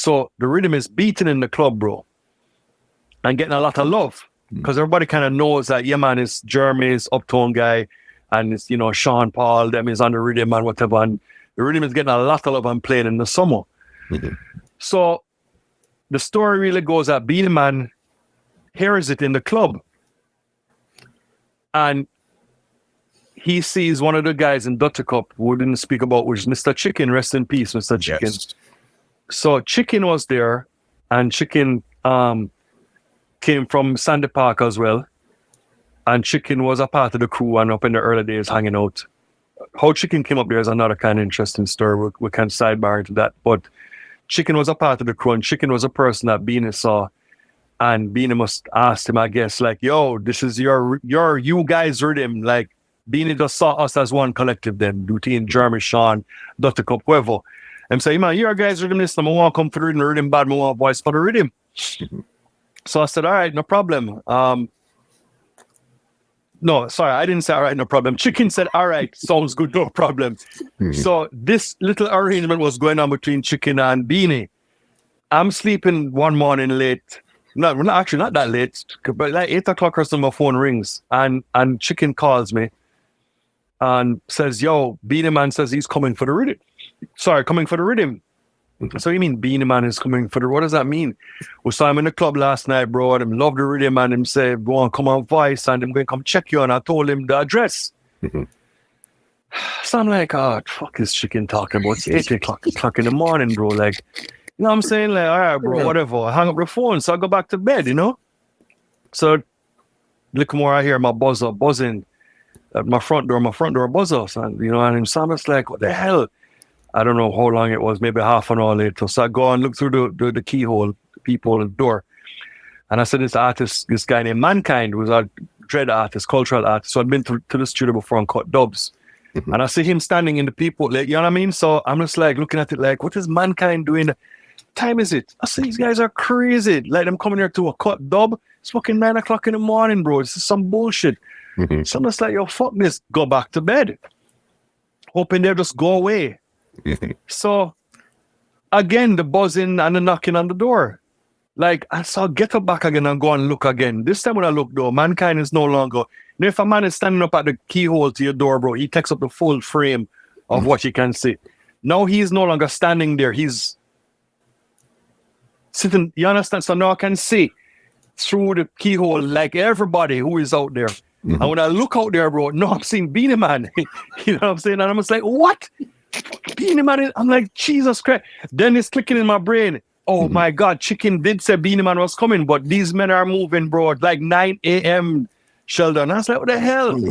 So the rhythm is beating in the club, bro, and getting a lot of love because everybody kind of knows that, yeah, man, it's Jeremy's Uptown guy, and it's, you know, Sean Paul, them is on the rhythm and whatever, and the rhythm is getting a lot of love and playing in the summer. So the story really goes that Beenie Man hears it in the club, and he sees one of the guys in Buttercup who didn't speak about, which is Mr. Chicken, rest in peace, Mr. Chicken. Yes. So Chicken was there, and Chicken came from Sandy Park as well. And Chicken was a part of the crew and up in the early days hanging out. How Chicken came up there is another kind of interesting story. We can sidebar into that. But Chicken was a part of the crew, and Chicken was a person that Beenie saw. And Beenie must ask him, I guess, like, yo, this is your you guys rhythm. Like, Beenie just saw us as one collective then, Duty, Jeremy, Sean, Dr. Cup, whoever. And say, man, your guys rhythm this, I want to come for the rhythm bad, I want voice for the rhythm. So I said, all right, no problem. No, sorry, I didn't say all right, no problem. Chicken said, all right, sounds good, no problem. So this little arrangement was going on between Chicken and Beenie. I'm sleeping one morning late. No, not that late, but like 8 o'clock or so, my phone rings, and Chicken calls me and says, yo, Beenie Man says he's coming for the rhythm. Sorry, coming for the rhythm. So you mean Beenie Man is coming for the, what does that mean? We saw him in the club last night, bro, and him love the rhythm, and him say, go on, come on voice, and I'm going to come check you, and I told him the address. So I'm like, oh, fuck is Chicken talking about? It's 8 o'clock in the morning, bro, like, you know what I'm saying? Like, all right, bro, whatever. I hang up the phone, so I go back to bed, you know? So, look more, I hear my buzzer buzzing at my front door buzzers, and, you know, and so I'm just like, what the hell? I don't know how long it was, maybe half an hour later. So I go and look through the keyhole, the peephole in the door. And I said, this artist, this guy named Mankind, was a dread artist, cultural artist. So I'd been to the studio before and cut dubs. And I see him standing in the peephole, like, you know what I mean? So I'm just like looking at it like, what is Mankind doing? What time is it? I say, these guys are crazy. Like, them coming here to a cut dub. It's fucking 9 o'clock in the morning, bro. This is some bullshit. So I'm just like, yo, fuck this. Go back to bed. Hoping they'll just go away. So, again, the buzzing and the knocking on the door. Like, I saw get up back again and go and look again. This time when I look, though, Mankind is no longer... You know, if a man is standing up at the keyhole to your door, bro, he takes up the full frame of what you can see. Now he's no longer standing there. He's sitting... You understand? So now I can see through the keyhole like everybody who is out there. And when I look out there, bro, no, I'm seeing Beenie Man. You know what I'm saying? And I'm just like, what? Beenie Man, I'm like, Jesus Christ. Then it's clicking in my brain. Oh my God, Chicken did say Beenie Man was coming, but these men are moving, bro, at like 9 a.m. Sheldon. I was like, what the hell?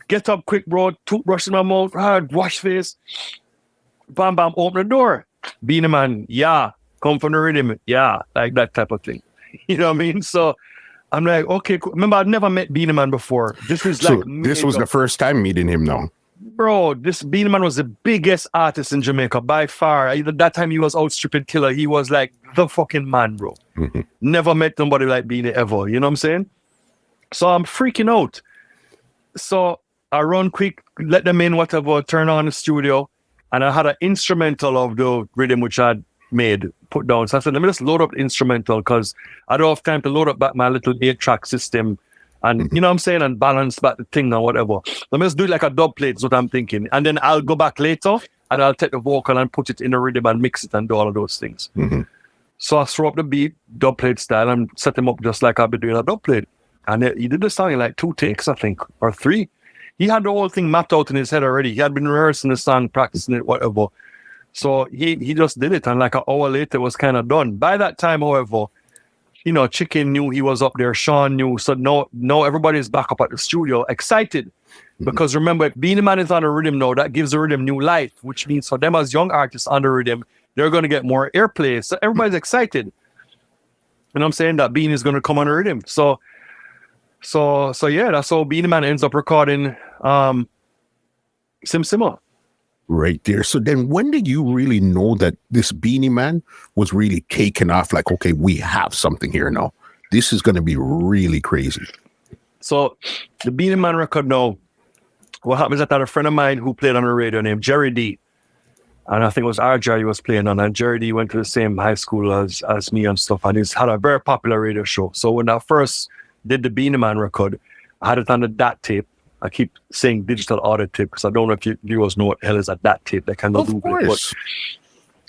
Get up quick, bro. Toothbrush in my mouth, wash face. Bam, bam, open the door. Beenie Man, yeah. Come from the rhythm, yeah. Like that type of thing. You know what I mean? So I'm like, okay, cool. Remember, I'd never met Beenie Man before. This was like... So this was the first time meeting him now. Bro, this Beenie Man was the biggest artist in Jamaica by far. That time he was outstripping Killer. He was like the fucking man, bro. Never met nobody like Beenie ever. You know what I'm saying? So I'm freaking out. So I run quick, let them in, whatever, turn on the studio. And I had an instrumental of the rhythm which I'd made, put down. So I said, let me just load up the instrumental because I don't have time to load up back my little 8-track system. And you know what I'm saying? And balance back the thing or whatever. Let me just do it like a dub plate is what I'm thinking. And then I'll go back later and I'll take the vocal and put it in the rhythm and mix it and do all of those things. So I throw up the beat, dub plate style, and set him up just like I've been doing a dub plate. And he did the song in like 2 takes, I think, or 3. He had the whole thing mapped out in his head already. He had been rehearsing the song, practicing it, whatever. So he just did it. And like an hour later, it was kind of done. By that time, however, you know, Chicken knew he was up there. Sean knew. So now everybody's back up at the studio, excited. Because remember, if Beenie Man is on the rhythm now, that gives the rhythm new life, which means for them as young artists on the rhythm, they're going to get more airplay. So everybody's excited. You know what I'm saying? That Beenie is going to come on the rhythm. So yeah, that's how Beenie Man ends up recording Sim Simma. Right there. So then when did you really know that this Beenie Man was really caking off? Like, okay, we have something here now. This is going to be really crazy. So the Beenie Man record now, what happens is that a friend of mine who played on the radio named Jerry D. And I think it was our Jerry was playing on, and Jerry went to the same high school as me and stuff, and he's had a very popular radio show. So when I first did the Beenie Man record, I had it on the DAT tape. I keep saying digital audio tape because I don't know if you viewers know what the hell is a DAT tape. They kind of Google it. But,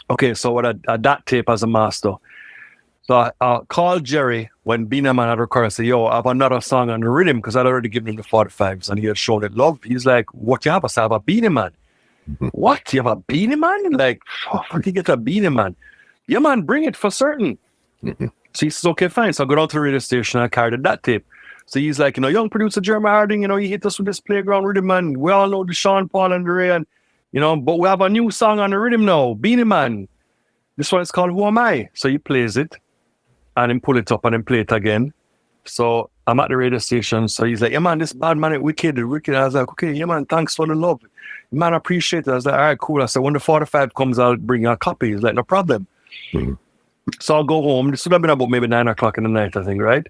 okay, so with a DAT tape as a master. So I called Jerry when Beenie Man had recorded and said, yo, I have another song on the rhythm because I'd already given him the 45s and he had shown it love. He's like, what you have? I said, I have a Beenie Man. What? You have a Beenie Man? Like, how did you get a Beenie Man? Yeah, man, bring it for certain. So he says, okay, fine. So I go down to the radio station and I carried that tape. So he's like, young producer Jeremy Harding, he hit us with this Playground Riddim, man. We all know the Sean Paul and the Ray, and, but we have a new song on the rhythm now, Beenie Man. This one is called Who Am I? So he plays it and then pull it up and then play it again. So I'm at the radio station. So he's like, yeah, man, this bad man, wicked. I was like, okay, yeah, man, thanks for the love. Man, I appreciate it. I was like, all right, cool. I said, when the 45 comes, I'll bring you a copy. He's like, no problem. So I'll go home. This would have been about maybe 9 o'clock in the night, I think, right?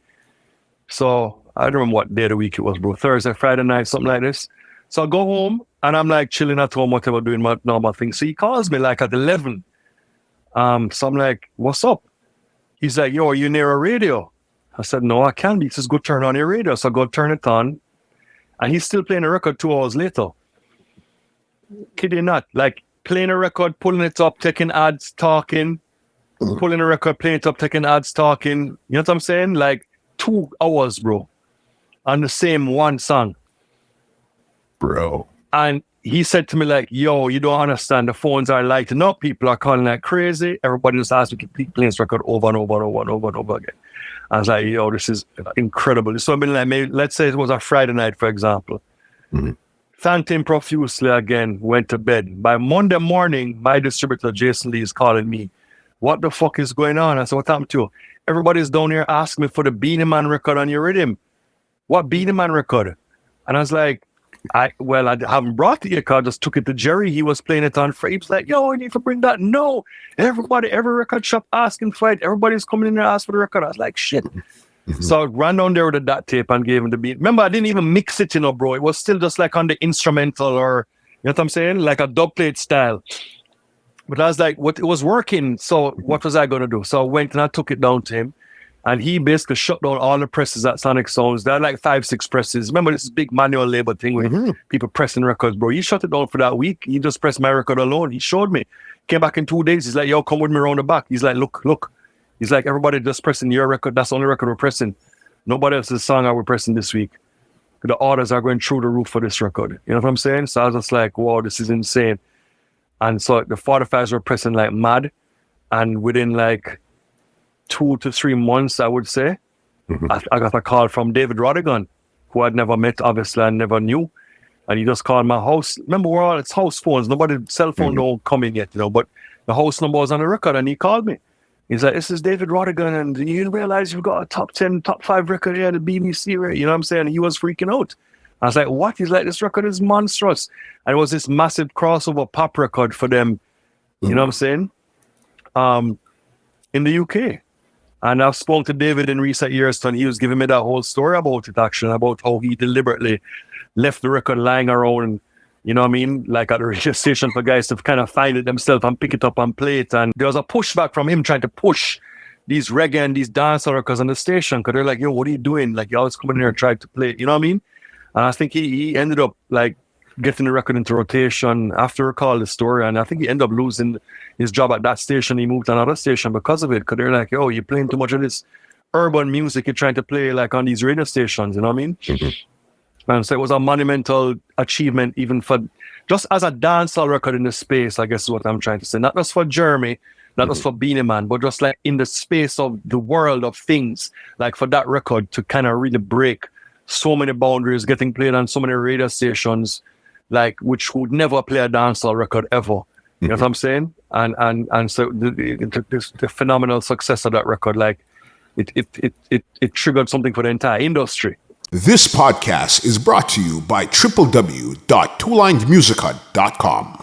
So I don't remember what day of the week it was, bro. Thursday, Friday night, something like this. So I go home and I'm like chilling at home, whatever, doing my normal thing. So he calls me like at 11. So I'm like, what's up? He's like, yo, are you near a radio? I said, no, I can't be. He says, go turn on your radio. So I go turn it on. And he's still playing a record 2 hours later. Kidding not. Like playing a record, pulling it up, taking ads, talking. Pulling a record, playing it up, taking ads, talking. You know what I'm saying? Like 2 hours, bro. On the same one song. Bro. And he said to me like, yo, you don't understand. The phones are lighting up. People are calling like crazy. Everybody just asked me to keep playing this record over and over and over and over and over again. I was like, yo, this is incredible. So I've been like, maybe, let's say it was a Friday night, for example. Thanked him profusely again, went to bed. By Monday morning, my distributor, Jason Lee, is calling me. What the fuck is going on? I said, what happened to you? Everybody's down here asking me for the Beenie Man record on your rhythm. What Beenie Man record? And I was like, I haven't brought it yet because I just took it to Jerry. He was playing it on Friday. He was like, yo, I need to bring that. No, every record shop asking for it. Everybody's coming in there asking for the record. I was like, shit. So I ran down there with that tape and gave him the beat. Remember, I didn't even mix it, bro. It was still just like on the instrumental or, you know what I'm saying? Like a dub plate style. But I was like, it was working. So what was I going to do? So I went and I took it down to him. And he basically shut down all the presses at Sonic Sounds. There are like 5-6 presses. Remember this big manual labor thing with people pressing records, bro. He shut it down for that week. He just pressed my record alone. He showed me. Came back in 2 days. He's like, yo, come with me around the back. He's like, look. He's like, everybody just pressing your record. That's the only record we're pressing. Nobody else's song are we pressing this week. The orders are going through the roof for this record. You know what I'm saying? So I was just like, wow, this is insane. And so the 45s were pressing like mad. And within like 2 to 3 months, I would say, I got a call from David Rodigan, who I'd never met, obviously, and never knew. And he just called my house. Remember, it's house phones. Nobody's cell phone don't come in yet, but the house number was on the record, and he called me. He's like, this is David Rodigan, and you realize you've got a top 10, top 5 record here, the BBC, right? You know what I'm saying? And he was freaking out. I was like, what? He's like, this record is monstrous. And it was this massive crossover pop record for them, you know what I'm saying? In the UK. And I've spoken to David in recent years, and he was giving me that whole story about it, actually, about how he deliberately left the record lying around, you know what I mean, like at the radio station for guys to kind of find it themselves and pick it up and play it. And there was a pushback from him trying to push these reggae and these dancehall records on the station because they're like, yo, what are you doing? Like, you always come in here and try to play it, you know what I mean? And I think he ended up like getting the record into rotation after recall the story, and I think he ended up losing his job at that station. He moved to another station because of it, because they're like, yo, you're playing too much of this urban music you're trying to play like on these radio stations, you know what I mean? And so it was a monumental achievement even for just as a dancehall record in the space, I guess is what I'm trying to say. Not just for Jeremy, not just for Beenie Man, but just like in the space of the world of things, like for that record to kind of really break so many boundaries, getting played on so many radio stations, like which would never play a dancehall record ever. You know what I'm saying? And so the phenomenal success of that record, like it triggered something for the entire industry. This podcast is brought to you by www.twolinedmusichut.com.